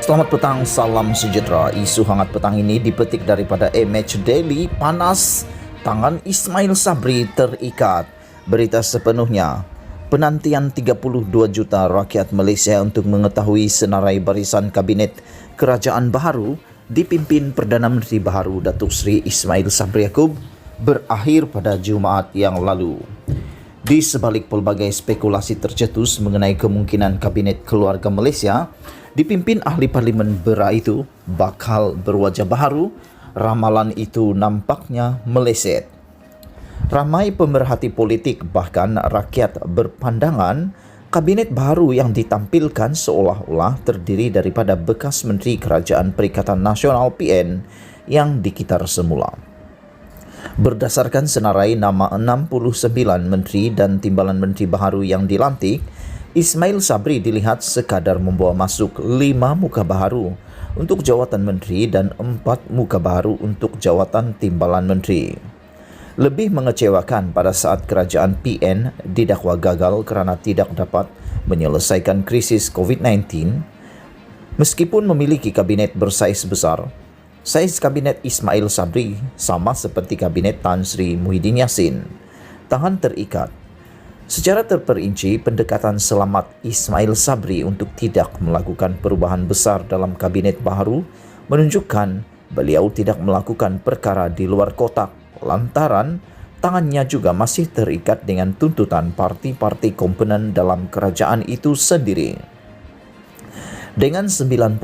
Selamat petang, salam sejahtera. Isu hangat petang ini dipetik daripada MH Daily. Panas, tangan Ismail Sabri terikat. Berita sepenuhnya. Penantian 32 juta rakyat Malaysia untuk mengetahui senarai barisan kabinet kerajaan baharu dipimpin Perdana Menteri baharu Datuk Seri Ismail Sabri Yaakob berakhir pada Jumaat yang lalu. Di sebalik pelbagai spekulasi tercetus mengenai kemungkinan Kabinet Keluarga Malaysia dipimpin ahli parlimen BERA itu bakal berwajah baharu, ramalan itu nampaknya meleset. Ramai pemerhati politik bahkan rakyat berpandangan kabinet baru yang ditampilkan seolah-olah terdiri daripada bekas Menteri Kerajaan Perikatan Nasional PN yang dikitar semula. Berdasarkan senarai nama 69 menteri dan timbalan menteri baharu yang dilantik, Ismail Sabri dilihat sekadar membawa masuk 5 muka baharu untuk jawatan menteri dan 4 muka baharu untuk jawatan timbalan menteri. Lebih mengecewakan pada saat kerajaan PN didakwa gagal kerana tidak dapat menyelesaikan krisis COVID-19, meskipun memiliki kabinet bersaiz besar. Saiz kabinet Ismail Sabri sama seperti kabinet Tan Sri Muhyiddin Yassin, tangan terikat. Secara terperinci, pendekatan selamat Ismail Sabri untuk tidak melakukan perubahan besar dalam kabinet baru menunjukkan beliau tidak melakukan perkara di luar kotak lantaran tangannya juga masih terikat dengan tuntutan parti-parti komponen dalam kerajaan itu sendiri. Dengan 90%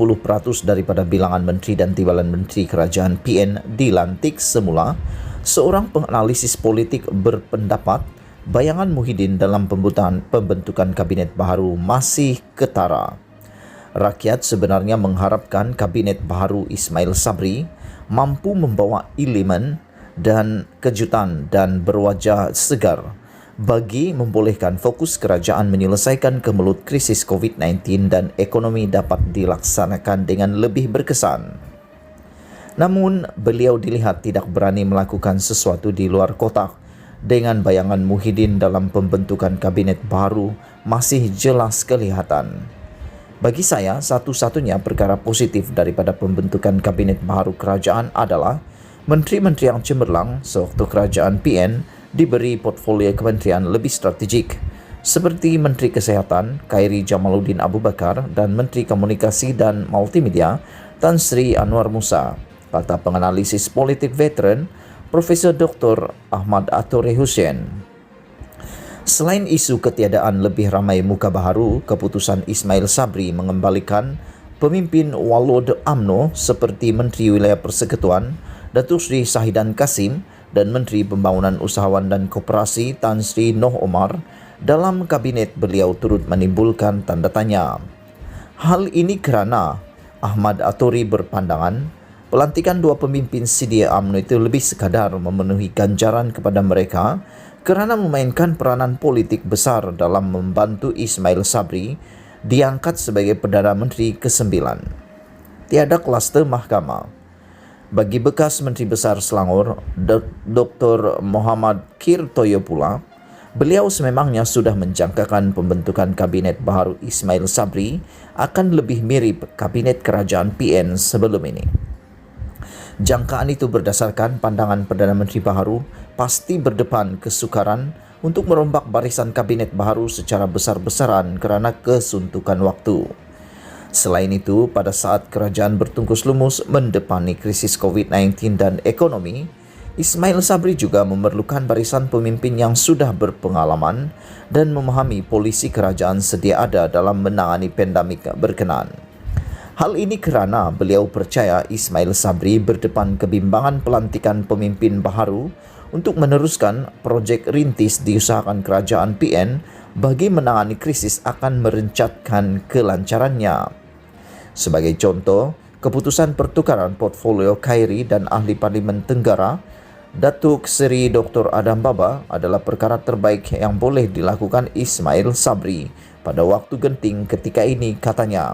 daripada bilangan menteri dan timbalan menteri kerajaan PN dilantik semula, seorang penganalisis politik berpendapat bayangan Muhyiddin dalam pembentukan kabinet baharu masih ketara. Rakyat sebenarnya mengharapkan kabinet baharu Ismail Sabri mampu membawa elemen dan kejutan dan berwajah segar bagi membolehkan fokus kerajaan menyelesaikan kemelut krisis COVID-19 dan ekonomi dapat dilaksanakan dengan lebih berkesan. Namun, beliau dilihat tidak berani melakukan sesuatu di luar kotak dengan bayangan Muhyiddin dalam pembentukan kabinet baru masih jelas kelihatan. Bagi saya, satu-satunya perkara positif daripada pembentukan kabinet baru kerajaan adalah menteri-menteri yang cemerlang sewaktu kerajaan PN diberi portfolio kementerian lebih strategik seperti Menteri Kesihatan Khairi Jamaluddin Abu Bakar dan Menteri Komunikasi dan Multimedia Tan Sri Anwar Musa, kata penganalisis politik veteran Profesor Dr. Ahmad Atore Hussein. Selain isu ketiadaan lebih ramai muka baharu, keputusan Ismail Sabri mengembalikan pemimpin Walod UMNO seperti Menteri Wilayah Persekutuan Datuk Sri Shahidan Kasim dan Menteri Pembangunan Usahawan dan Koperasi Tan Sri Noh Omar dalam kabinet beliau turut menimbulkan tanda tanya. Hal ini kerana Ahmad Atori berpandangan pelantikan dua pemimpin CDA UMNO itu lebih sekadar memenuhi ganjaran kepada mereka kerana memainkan peranan politik besar dalam membantu Ismail Sabri diangkat sebagai Perdana Menteri ke-9. Tiada kluster mahkamah. Bagi bekas Menteri Besar Selangor, Dr. Muhammad Kir Toyo pula, beliau sememangnya sudah menjangkakan pembentukan kabinet baharu Ismail Sabri akan lebih mirip kabinet kerajaan PN sebelum ini. Jangkaan itu berdasarkan pandangan Perdana Menteri baharu pasti berdepan kesukaran untuk merombak barisan kabinet baharu secara besar-besaran kerana kesuntukan waktu. Selain itu, pada saat kerajaan bertungkus lumus mendepani krisis COVID-19 dan ekonomi, Ismail Sabri juga memerlukan barisan pemimpin yang sudah berpengalaman dan memahami polisi kerajaan sedia ada dalam menangani pandemik berkenaan. Hal ini kerana beliau percaya Ismail Sabri berdepan kebimbangan pelantikan pemimpin baharu untuk meneruskan projek rintis diusahakan kerajaan PN bagi menangani krisis akan merencatkan kelancarannya. Sebagai contoh, keputusan pertukaran portfolio Khairi dan ahli Parlimen Tenggara, Datuk Seri Dr. Adam Baba adalah perkara terbaik yang boleh dilakukan Ismail Sabri pada waktu genting ketika ini, katanya.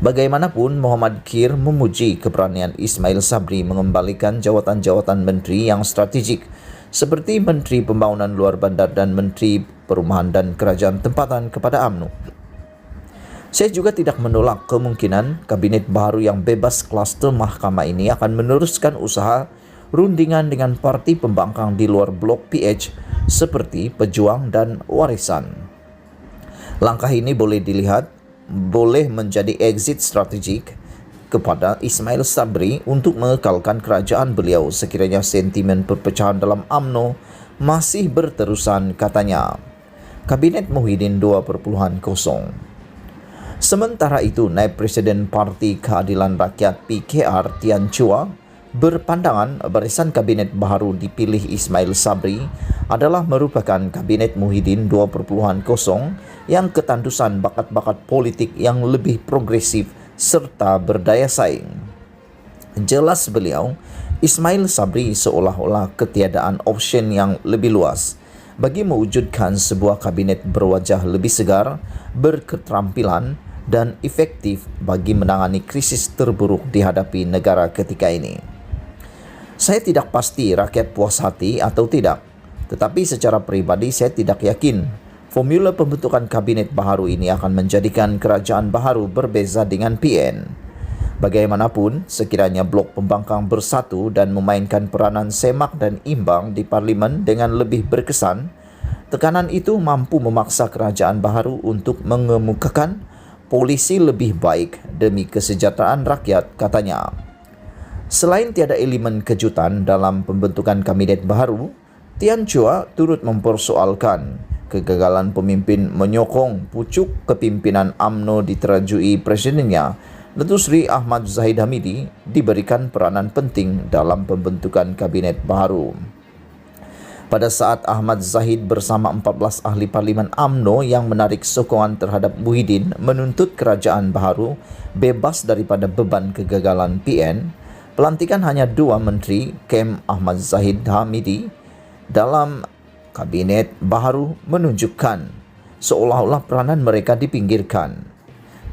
Bagaimanapun, Muhammad Kir memuji keberanian Ismail Sabri mengembalikan jawatan-jawatan menteri yang strategik seperti Menteri Pembangunan Luar Bandar dan Menteri Perumahan dan Kerajaan Tempatan kepada UMNO. Saya juga tidak menolak kemungkinan kabinet baru yang bebas klaster mahkamah ini akan meneruskan usaha rundingan dengan parti pembangkang di luar blok PH seperti Pejuang dan Warisan. Langkah ini boleh menjadi exit strategik kepada Ismail Sabri untuk mengekalkan kerajaan beliau sekiranya sentimen perpecahan dalam UMNO masih berterusan, katanya. Kabinet Muhyiddin 2.0. Sementara itu, Naib Presiden Parti Keadilan Rakyat PKR Tian Chua berpandangan barisan kabinet baru dipilih Ismail Sabri adalah merupakan kabinet Muhyiddin 2.0 yang ketandusan bakat-bakat politik yang lebih progresif serta berdaya saing. Jelas beliau, Ismail Sabri seolah-olah ketiadaan opsi yang lebih luas bagi mewujudkan sebuah kabinet berwajah lebih segar, berketerampilan, dan efektif bagi menangani krisis terburuk dihadapi negara ketika ini. Saya tidak pasti rakyat puas hati atau tidak, tetapi secara pribadi saya tidak yakin formula pembentukan kabinet baru ini akan menjadikan kerajaan baru berbeza dengan PN. Bagaimanapun, sekiranya blok pembangkang bersatu dan memainkan peranan semak dan imbang di parlimen dengan lebih berkesan, tekanan itu mampu memaksa kerajaan baru untuk mengemukakan polisi lebih baik demi kesejahteraan rakyat, katanya. Selain tiada elemen kejutan dalam pembentukan kabinet baru, Tian Chua turut mempersoalkan kegagalan pemimpin menyokong pucuk kepimpinan UMNO diterajui presidennya, Datuk Seri Ahmad Zahid Hamidi, diberikan peranan penting dalam pembentukan kabinet baru. Pada saat Ahmad Zahid bersama 14 ahli parlimen UMNO yang menarik sokongan terhadap Muhyiddin menuntut kerajaan baru bebas daripada beban kegagalan PN, pelantikan hanya 2 menteri Kem Ahmad Zahid Hamidi dalam kabinet baru menunjukkan seolah-olah peranan mereka dipinggirkan.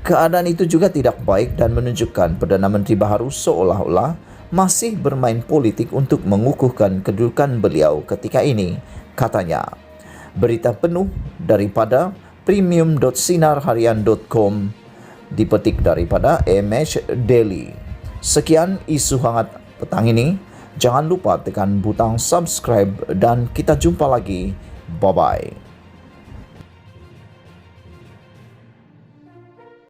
Keadaan itu juga tidak baik dan menunjukkan Perdana Menteri baru seolah-olah masih bermain politik untuk mengukuhkan kedudukan beliau ketika ini, katanya. Berita penuh daripada premium.sinarharian.com dipetik daripada MH Daily. Sekian isu hangat petang ini. Jangan lupa tekan butang subscribe dan kita jumpa lagi. Bye-bye.